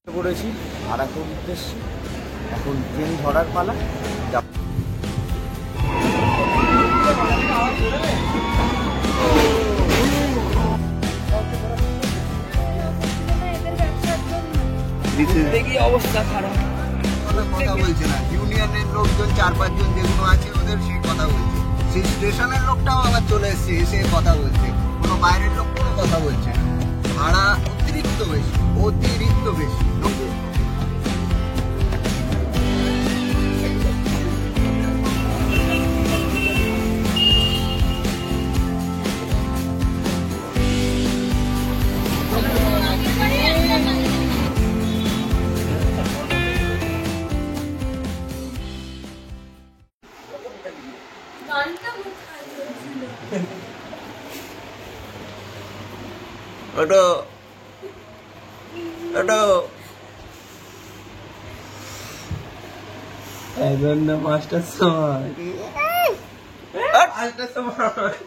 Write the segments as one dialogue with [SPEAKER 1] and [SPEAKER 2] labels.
[SPEAKER 1] করেছি আরাকুর উদ্দেশ্যে। এখন ট্রেন ধরার পালা।
[SPEAKER 2] অবস্থা খারাপ, কথা বলছে না। ইউনিয়নের লোকজন 4-5 জন যেগুলো আছে ওদের সেই কথা বলছে, সেই স্টেশনের লোকটাও আবার চলে এসছে, এসে কথা বলছে। কোনো বাইরের লোক কোনো কথা বলছে না। ভাড়া অতিরিক্ত বেশি, অতিরিক্ত বেশি। ওটো ওটো 5টার সময়, 5টার সময়।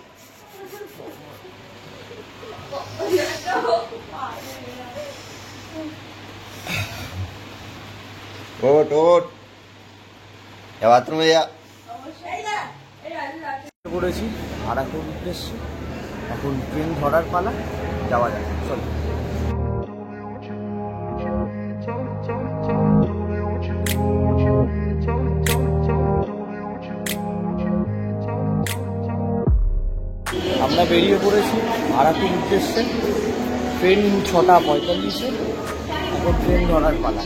[SPEAKER 2] ওট ওট, বাথরুমে যা।
[SPEAKER 1] করেছি আরাকুর উদ্দেশ্যে। এখন ট্রেন ধরার পালা, যাওয়া যাক। চলো। আমরা বেরিয়ে পড়েছি আরাকুর উদ্দেশ্যে। ট্রেন 6টা 45-এ। এখন ট্রেন ধরার পালা।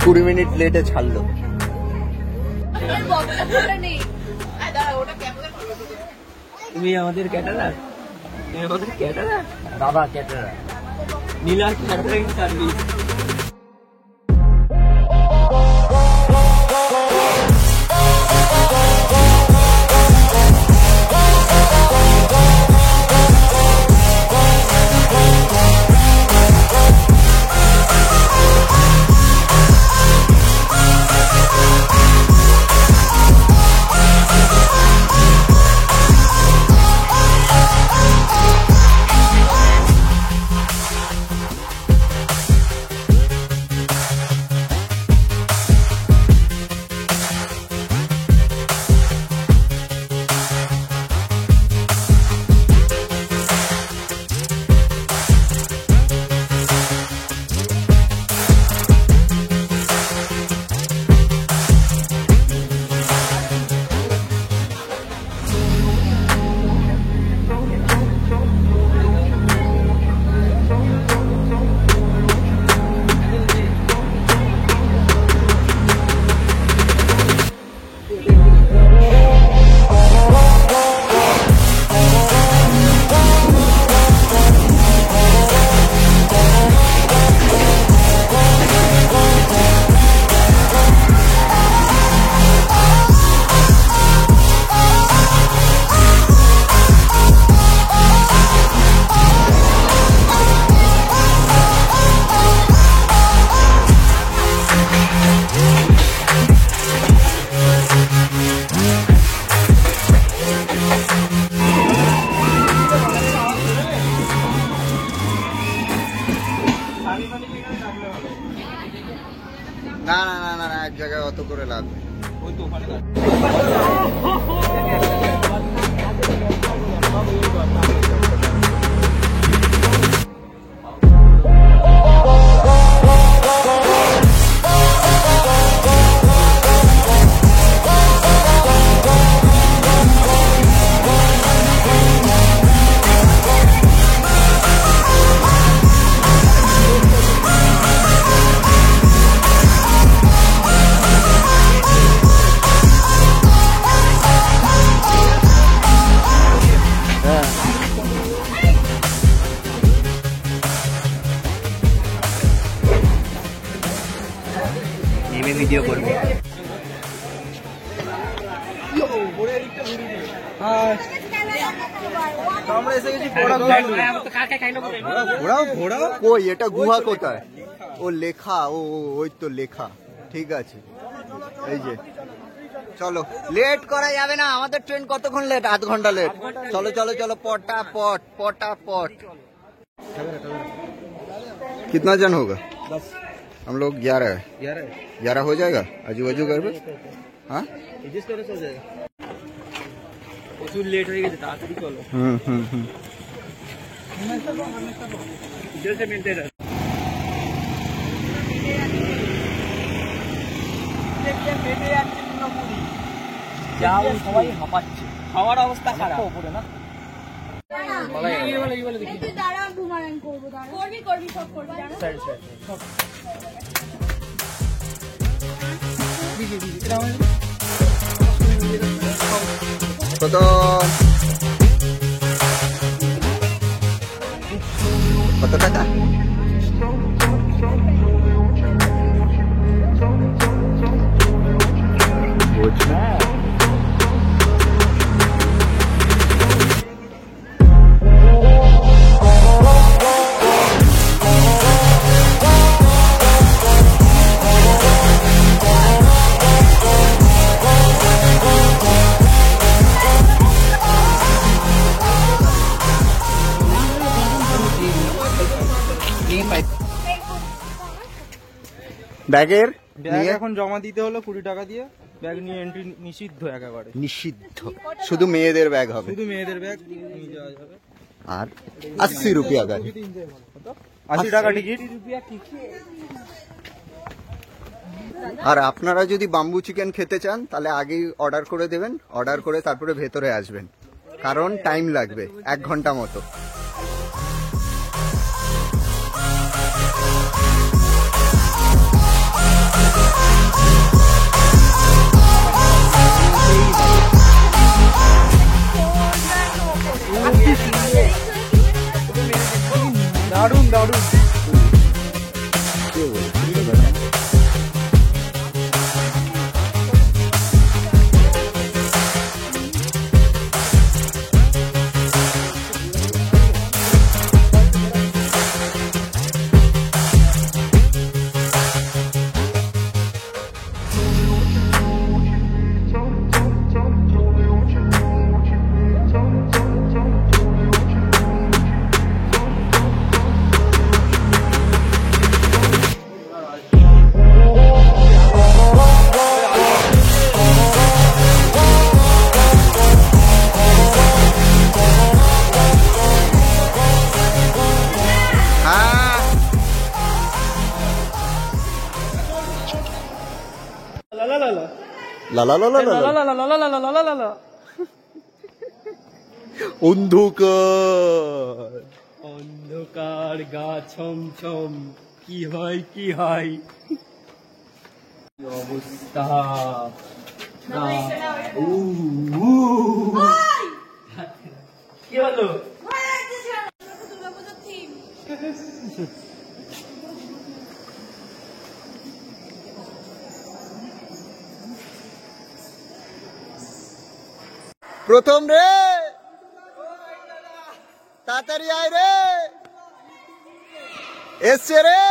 [SPEAKER 2] 20 মিনিট লেটে ছাড়লো।
[SPEAKER 3] তুমি আমাদের ক্যাটারার, তুমি আমাদের ক্যাটারার,
[SPEAKER 1] দাদা ক্যাটারার,
[SPEAKER 3] নীলা ক্যাটারিং সার্ভিস।
[SPEAKER 2] না না না না, এক জায়গায় অত করে লাভ নেই।
[SPEAKER 1] আমরা এসে গেছি
[SPEAKER 2] ঘোরাও ঘোরাও। কই এটা গুহা কোথায়? ও লেখা, ও ওই তো লেখা। ঠিক আছে, এই যে চলো, লেট করা যাবে না, আমাদের ট্রেন কতক্ষণ লেট? 8 ঘন্টা লেট। চলো চলো চলো, पटापट पटापट। कितना जन होगा? हम लोग 11 हो जाएगा। आजू बाजू घर पे हाँ
[SPEAKER 3] প্রচুর লেট হয়ে গেছে, তাড়াতাড়ি চলো। যাও, সবাই হাঁপাচ্ছে, খাওয়ার অবস্থা খারাপ উপরে না।
[SPEAKER 2] কত কত টাকা? ব্যাগের
[SPEAKER 1] ব্যাগ এখন জমা দিতে হলো 20 টাকা দিয়ে। ব্যাগ নিয়ে এন্ট্রি নিষিদ্ধ, একেবারে
[SPEAKER 2] নিষিদ্ধ। শুধু মেয়েদের ব্যাগ হবে,
[SPEAKER 1] শুধু মেয়েদের ব্যাগ নিয়ে যাওয়া যাবে।
[SPEAKER 2] আর 80 রুপিয়া গাড়ি,
[SPEAKER 1] 80 টাকা টিকিট।
[SPEAKER 2] আর আপনারা যদি বাম্বু চিকেন খেতে চান তাহলে আগেই অর্ডার করে দেবেন, অর্ডার করে তারপরে ভেতরে আসবেন, কারণ টাইম লাগবে 1 ঘন্টা মতো।
[SPEAKER 1] দারুন দারুন।
[SPEAKER 2] অন্ধকার
[SPEAKER 3] অন্ধকার গা ছমছম, কি হয় কি হয়, কি অবস্থা। কি হলো?
[SPEAKER 2] প্রথম রে, তাড়াতাড়ি আয় রে, এসছে রে।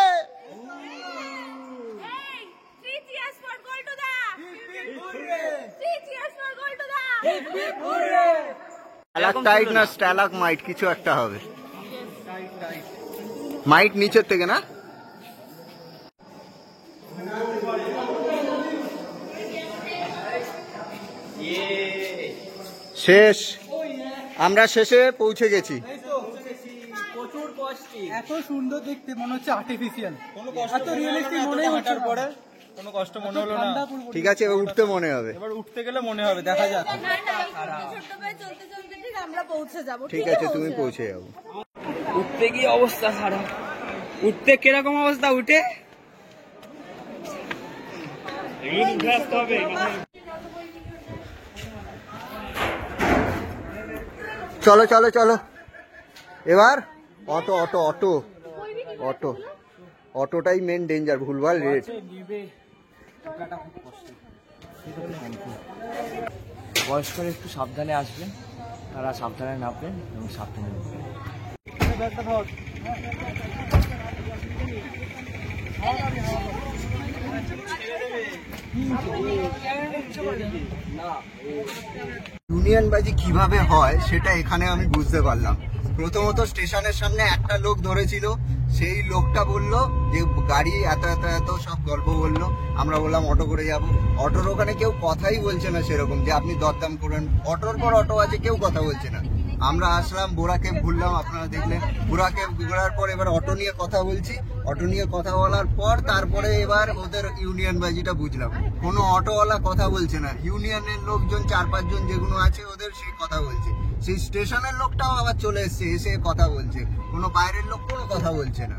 [SPEAKER 2] স্ট্যালাকটাইট না স্ট্যালাকমাইট কিছু একটা হবে। মাইট নিচের থেকে না? শেষ, আমরা শেষে পৌঁছে গেছি।
[SPEAKER 3] প্রচুর কষ্টে।
[SPEAKER 1] এত সুন্দর দেখতে, মনে হচ্ছে আর্টিফিশিয়াল। এত রিয়েলিস্টিক মনে হচ্ছে পরে, কোনো কষ্ট মনে হলো না।
[SPEAKER 2] ঠিক আছে, এবার উঠতে মনে হবে।
[SPEAKER 1] এবার উঠতে গেলে মনে হবে, দেখা যাক।
[SPEAKER 2] ঠিক আছে, তুমি পৌঁছে যাবো।
[SPEAKER 3] উঠতে গিয়ে অবস্থা খারাপ। উঠতে কিরকম অবস্থা? উঠে
[SPEAKER 2] চলো চলো চলো, এবার অটো অটো অটো অটো অটোটাই মেন ডেঞ্জার, ভুলভাল রেট।
[SPEAKER 1] বয়স্করা একটু সাবধানে আসবেন, তারা সাবধানে নামবেন এবং সাবধানে উঠবেন।
[SPEAKER 2] ইউনিয়নবাজি কিভাবে হয় সেটা এখানে আমি বুঝতে পারলাম। প্রথমত স্টেশনের সামনে একটা লোক ধরেছিল, সেই লোকটা বলল যে গাড়ি এত এত এত সব গল্প বললো। আমরা বললাম অটো করে যাব। অটোর ওখানে কেউ কথাই বলছে না সেরকম যে আপনি দরদাম করেন, অটোর পর অটো আছে, কেউ কথা বলছে না। আমরা আসলাম বোরাকে ঘুরলাম, আপনারা দেখলেন। বোরাকে ঘোরার পর এবার অটো নিয়ে কথা বলছি। অটো নিয়ে কথা বলার পর তারপরে এবার ওদের ইউনিয়নবাজিটা বুঝলাম। কোনো অটোওয়ালা কথা বলছে না, ইউনিয়নের লোকজন 4-5 জন যেগুলো আছে ওদের সেই কথা বলছে। সেই স্টেশনের লোকটাও আবার চলে এসছে, এসে কথা বলছে। কোনো বাইরের লোক কোনো কথা বলছে না।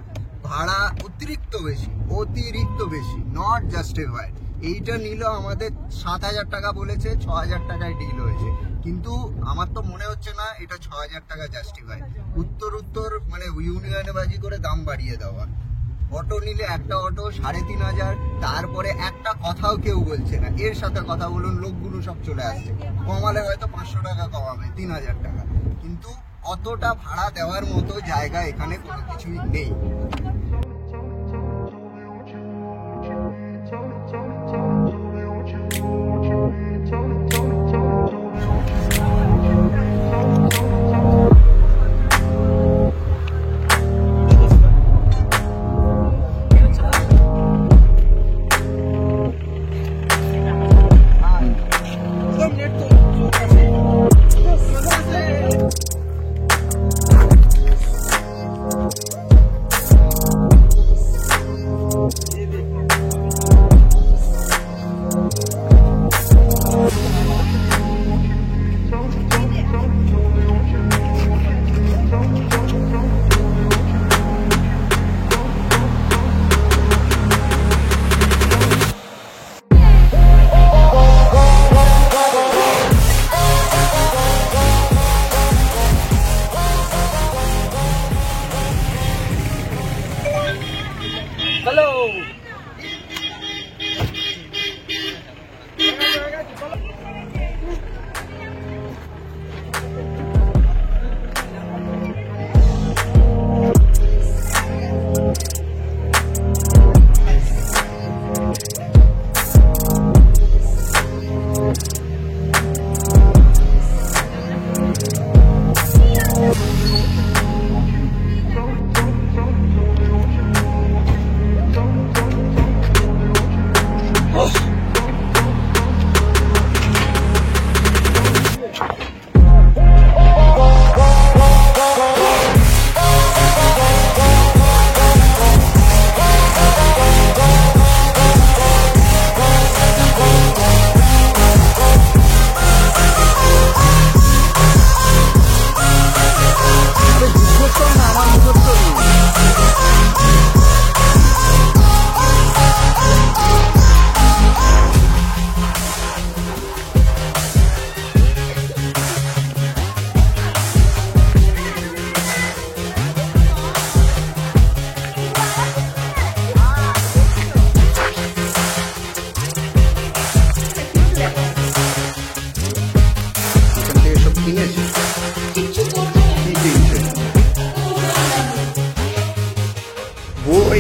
[SPEAKER 2] ভাড়া অতিরিক্ত বেশি, নট জাস্টিফাইড। এইটা নিল আমাদের 7,000 টাকা বলেছে, 6,000 টাকায় ডিল হয়েছে। কিন্তু আমার তো মনে হচ্ছে না এটা 6,000 টাকা জাস্টিফাই। উত্তর মানে ইউনিয়নবাজি করে দাম বাড়িয়ে দেওয়া। অটো নিলে একটা অটো 3,500, তারপরে একটা কথাও কেউ বলছে না, এর সাথে কথা বলুন, লোকগুলো সব চলে আসছে। কমালে হয়তো 500 টাকা কমাবে, 3,000 টাকা। কিন্তু অতটা ভাড়া দেওয়ার মতো জায়গা এখানে কোনো কিছুই নেই।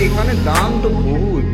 [SPEAKER 2] এখানে দাম তো বহুত।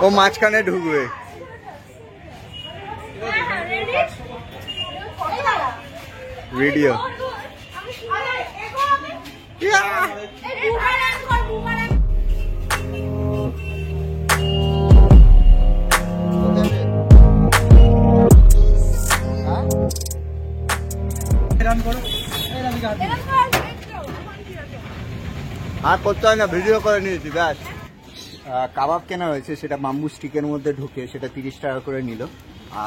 [SPEAKER 2] ও মাঝখানে ঢুকবে। ভিডিও আর করতে হয় না, ভিডিও করে নিয়েছি ব্যাস। কাবাব কেনা হয়েছে, সেটা বাম্বু স্টিকের মধ্যে ঢুকে সেটা 30 টাকা করে নিল।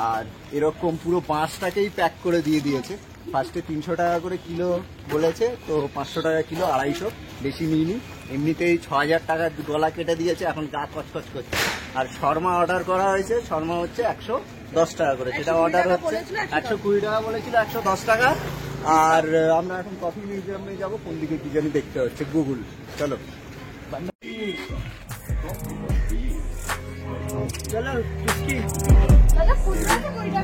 [SPEAKER 2] আর এরকম পুরো 5টাকেই প্যাক করে দিয়ে দিয়েছে। ফার্স্টে 300 টাকা করে কিলো বলেছে, তো 500 টাকা কিলো, 250, বেশি নিইনি। এমনিতেই 6000 টাকার গলা কেটে দিয়েছে, এখন গা কচকচ করছে। আর শর্মা অর্ডার করা হয়েছে, শর্মা হচ্ছে 110 টাকা করে, সেটা অর্ডার হচ্ছে 120 টাকা বলেছিল, 110 টাকা। আর আমরা এখন কফি মিউজিয়ামে যাবো, কোন দিকে কি জানি দেখতে হচ্ছে, গুগল। চলো
[SPEAKER 3] চলো চুস্কি
[SPEAKER 4] दादा फुलरा से कोई डर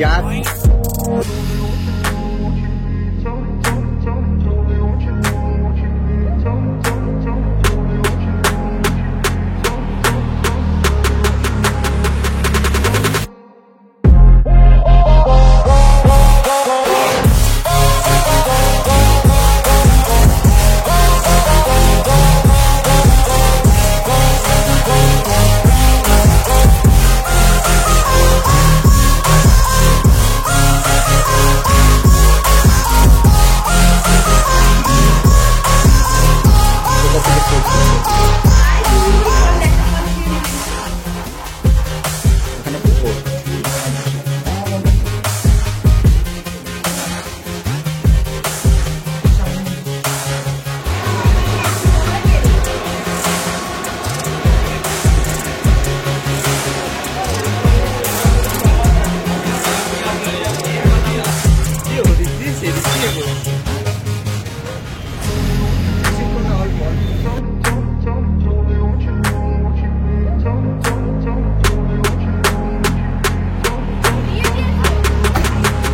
[SPEAKER 2] यार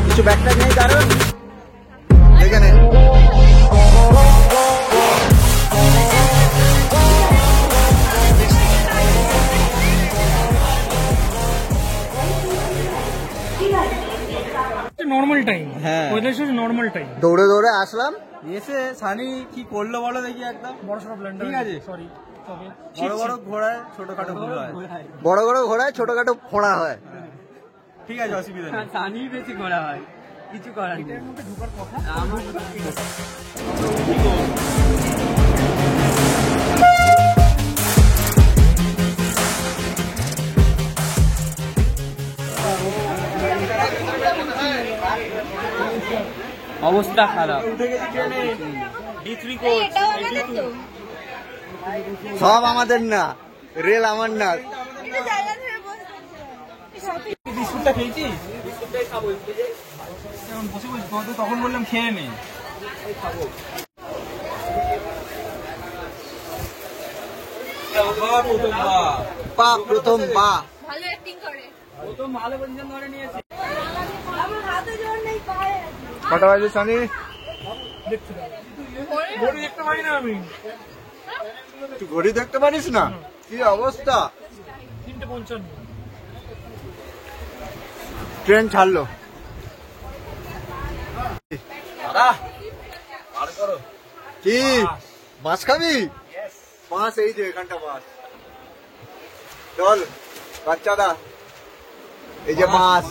[SPEAKER 2] কিছু ব্যাগটা নেই কারণ এখানে
[SPEAKER 5] নর্মাল টাইম,
[SPEAKER 2] হ্যাঁ।
[SPEAKER 5] ওদের সাথে নর্মাল টাইম।
[SPEAKER 2] দৌড়ে দৌড়ে আসলাম।
[SPEAKER 3] এসে সানি কি করলো বলো দেখি একদম।
[SPEAKER 5] বড় সড়ো ব্ল্যান্ডার
[SPEAKER 3] ঠিক আছে।
[SPEAKER 5] সরি, তবে
[SPEAKER 3] বড় বড় ঘোড়ায় ছোটখাটো ভুল হয়।
[SPEAKER 2] বড় বড় ঘোড়ায় ছোটখাটো ফোড়া হয়।
[SPEAKER 3] ঠিক আছে, অসুবিধা নেই। সানি বেশি ঘোড়া হয়, কিছু করার নেই।
[SPEAKER 5] ঢোকার কথা।
[SPEAKER 3] আমার অবস্থা খারাপ।
[SPEAKER 4] এটাও আমাদের তো
[SPEAKER 2] সব আমাদের না, রেল আমার না।
[SPEAKER 4] এটা জায়গা ধরে বসে
[SPEAKER 3] বিস্কুটটা খেয়েছিস? বিস্কুটটাই খাবো। এখন বসে বসে তোমাকে তখন বললাম খেয়ে নে।
[SPEAKER 2] প্রথম বা
[SPEAKER 4] ভালো অ্যাক্টিং করে
[SPEAKER 3] প্রথম ভালো পজিশন ধরে নিয়েছে।
[SPEAKER 4] আমার হাতে জোর নেই পায়ে
[SPEAKER 2] কটা বাজে সানি?
[SPEAKER 5] ঘড়ি দেখতে পারি না আমি।
[SPEAKER 2] তুই ঘড়ি দেখতে পারিস না? কি অবস্থা!
[SPEAKER 5] 3:55।
[SPEAKER 2] ট্রেন ছাড়লো। কি মাছ খাবি? মাছ এই যে এখানটা মাছ। চল বাচ্চাদা, এই যে মাছ।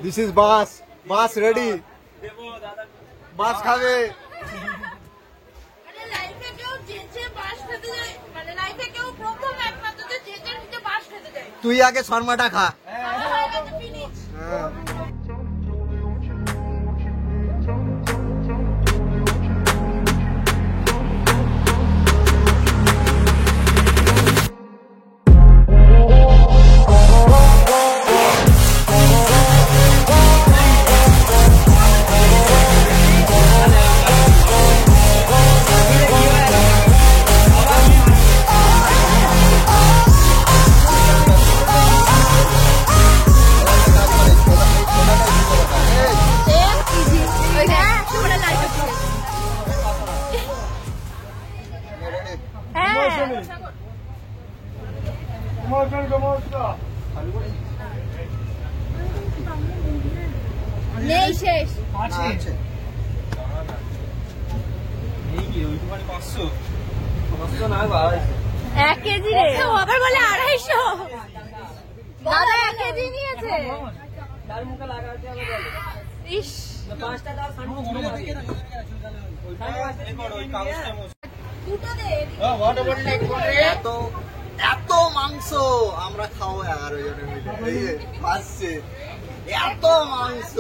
[SPEAKER 2] দিস ইজ মাছ। মাছ রেডি। মাছ খাবে।
[SPEAKER 4] মানে লাইফে কেউ যেচে বাস খেতে যায়, মানে লাইফে কেউ প্রথম একমাত্র যে যেচে নিচে বাস খেতে যায়।
[SPEAKER 2] তুই আগে শর্মাটা খা।
[SPEAKER 4] আমার হয়ে গেছে ফিনিশ। নেই শেষ
[SPEAKER 2] আছে।
[SPEAKER 3] এই কি ওইটুখানি 500? 500 না বাবা।
[SPEAKER 4] 1 কেজি রে, আবার বলে 250। দাদা 1 কেজি নিয়েছে।
[SPEAKER 3] তার মুখে লাগাতে হবে বলে।
[SPEAKER 4] ইস
[SPEAKER 3] 5 টাকা আর সানি ওই কাগজটা
[SPEAKER 4] দুটো দে
[SPEAKER 2] এত এত মাংস আমরা খাবো 11 জনে মিলে। এই যে আসছে এত মাংস।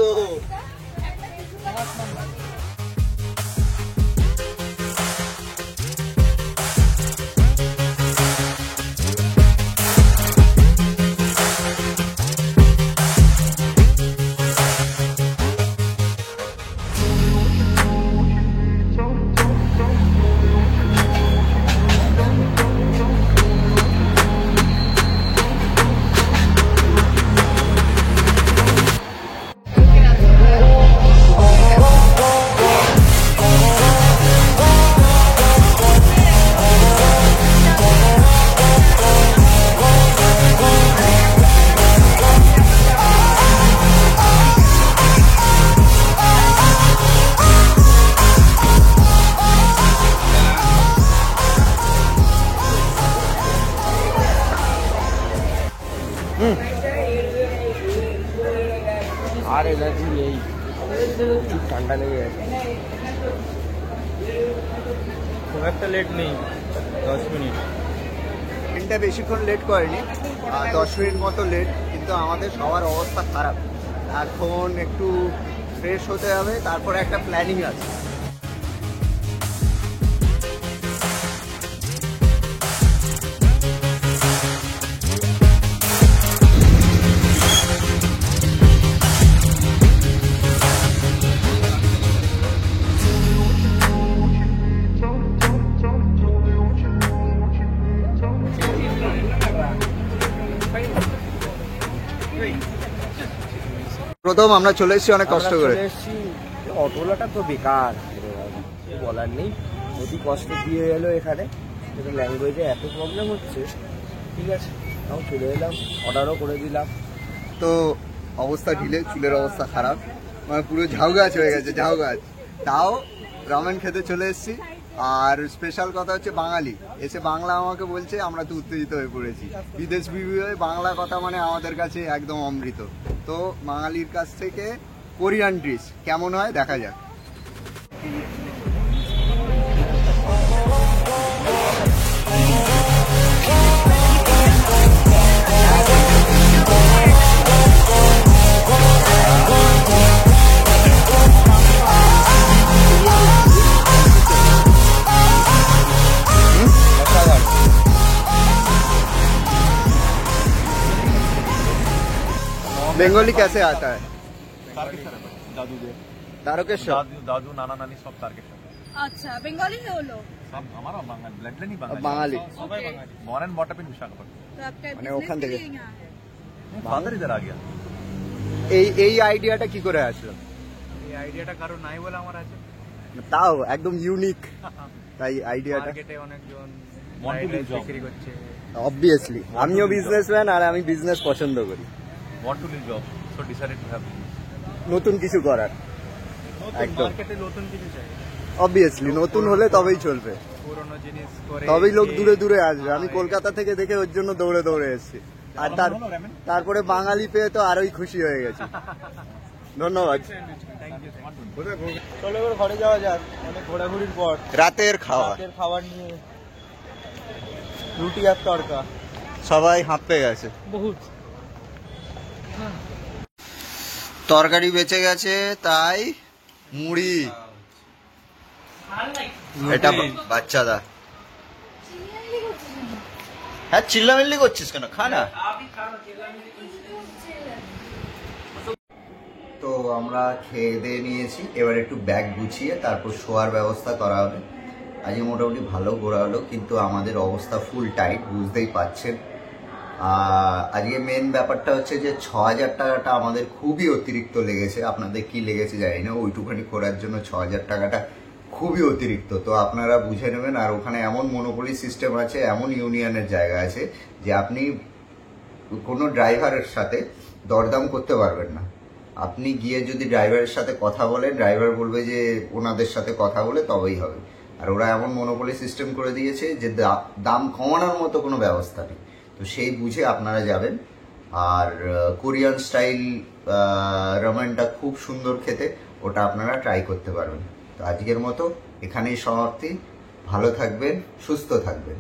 [SPEAKER 1] আর এনার্জি নেই, খুব ঠান্ডা লেগে গেছে।
[SPEAKER 3] খুব একটা লেট নেই, 10 মিনিট।
[SPEAKER 2] ট্রেনটা বেশিক্ষণ লেট করেনি, 10 মিনিট মতো লেট, কিন্তু আমাদের সবার অবস্থা খারাপ। এখন একটু ফ্রেশ হতে হবে, তারপরে একটা প্ল্যানিং আছে। প্রথম আমরা চলে এসেছি অনেক কষ্ট করে।
[SPEAKER 1] আমরা চলে এসেছি, অটোলাটা তো বেকার, কিছু বলার নেই। অতি কষ্ট দিয়ে এলো এখানে, কিন্তু ল্যাঙ্গুয়েজে এত প্রবলেম হচ্ছে। ঠিক আছে, তাও চলে এলাম, অর্ডারও করে দিলাম।
[SPEAKER 2] তো অবস্থা ঢিলে, চুলের অবস্থা খারাপ, মানে পুরো ঝাউ গাছ হয়ে গেছে, ঝাউ গাছ। তাও রামেন খেতে চলে এসেছি। আর স্পেশাল কথা হচ্ছে বাঙালি এসে বাংলা আমাকে বলছে, আমরা তো উত্তেজিত হয়ে পড়েছি। বিদেশ বিবি হয়ে বাংলা কথা মানে আমাদের কাছে একদম অমৃত। তো বাঙালির কাছ থেকে কোরিয়ান ডিশ কেমন হয় দেখা যাক। বেঙ্গলি कैसे आता है? तारकेश्वर
[SPEAKER 3] দাদু নানা নানি সব তারকেশ্বর।
[SPEAKER 4] আচ্ছা বেঙ্গলি হলো
[SPEAKER 3] সব আমার বাঙালি, ব্লাড লাইনই বাঙালি।
[SPEAKER 2] বাঙালি
[SPEAKER 3] সবাই বাঙালি, born and brought up in Visakhapatnam.
[SPEAKER 4] तो आपका
[SPEAKER 2] মানে
[SPEAKER 4] business
[SPEAKER 2] ওখান
[SPEAKER 4] के
[SPEAKER 2] থেকে।
[SPEAKER 4] लिए यहाँ है।
[SPEAKER 3] ফাদার ইদার আ গিয়া।
[SPEAKER 2] এই আইডিয়াটা কি করে আসলো?
[SPEAKER 3] এই আইডিয়াটা কারো নাই বলে আমার আছে।
[SPEAKER 2] তাও একদম ইউনিক, তাই আইডিয়াটা।
[SPEAKER 3] মার্কেটে অনেকজন বিক্রি করছে।
[SPEAKER 2] অবভিয়াসলি আমিও বিজনেসম্যান, আর আমি বিজনেস পছন্দ করি।
[SPEAKER 3] Want to leave job, so decided to have
[SPEAKER 2] নতুন কিছু করার, একদম
[SPEAKER 3] মার্কেটে নতুন কিছু চাই।
[SPEAKER 2] অবভিয়াসলি নতুন হলে তবেই চলবে,
[SPEAKER 3] পুরনো জিনিস করে
[SPEAKER 2] তবেই লোক দূরে দূরে আসবে। আমি কলকাতা থেকে দেখে ওর জন্য দৌড়ে দৌড়ে এসেছি, আর তারপরে বাঙালি পেয়ে তো আরোই খুশি হয়ে গেছি। ধন্যবাদ।
[SPEAKER 3] চলো এবার ঘরে যাওয়া যাক, অনেক ঘোরাঘুরির পর।
[SPEAKER 2] রাতের খাওয়া,
[SPEAKER 3] রাতের খাবার নিয়ে রুটি আর তড়কা।
[SPEAKER 2] সবাই হাঁপে গেছে।
[SPEAKER 5] বহুত
[SPEAKER 2] তরকারি বেঁচে গেছে, তাই মুড়ি। এটা বাচ্চাদা। হ্যাঁ চিল্লামিল্লি করছিস কেন? খা না। তো আমরা খেয়ে দিয়ে নিয়েছি, এবার একটু ব্যাগ গুছিয়ে তারপর শোয়ার ব্যবস্থা করা হবে। আজকে মোটামুটি ভালো ঘোরা হলো, কিন্তু আমাদের অবস্থা ফুল টাইট, বুঝতেই পারছেন। আজকে মেন ব্যাপারটা হচ্ছে যে ৬,০০০ টাকাটা আমাদের খুবই অতিরিক্ত লেগেছে। আপনাদের কি লেগেছে জানি না, ওইটুখানি করার জন্য ৬,০০০ টাকাটা খুবই অতিরিক্ত। তো আপনারা বুঝে নেবেন। আর ওখানে এমন মনোপলি সিস্টেম আছে, এমন ইউনিয়নের জায়গা আছে যে আপনি কোনো ড্রাইভারের সাথে দরদাম করতে পারবেন না। আপনি গিয়ে যদি ড্রাইভারের সাথে কথা বলেন, ড্রাইভার বলবে যে ওনাদের সাথে কথা বলে তবেই হবে। আর ওরা এমন মনোপলি সিস্টেম করে দিয়েছে যে দাম কমানোর মতো কোনো ব্যবস্থা নেই। তো সেই বুঝে আপনারা যাবেন। আর কোরিয়ান স্টাইল রামেনটা খুব সুন্দর খেতে, ওটা আপনারা ট্রাই করতে পারবেন। তো আজকের মতো এখানেই সমাপ্তি। ভালো থাকবেন, সুস্থ থাকবেন।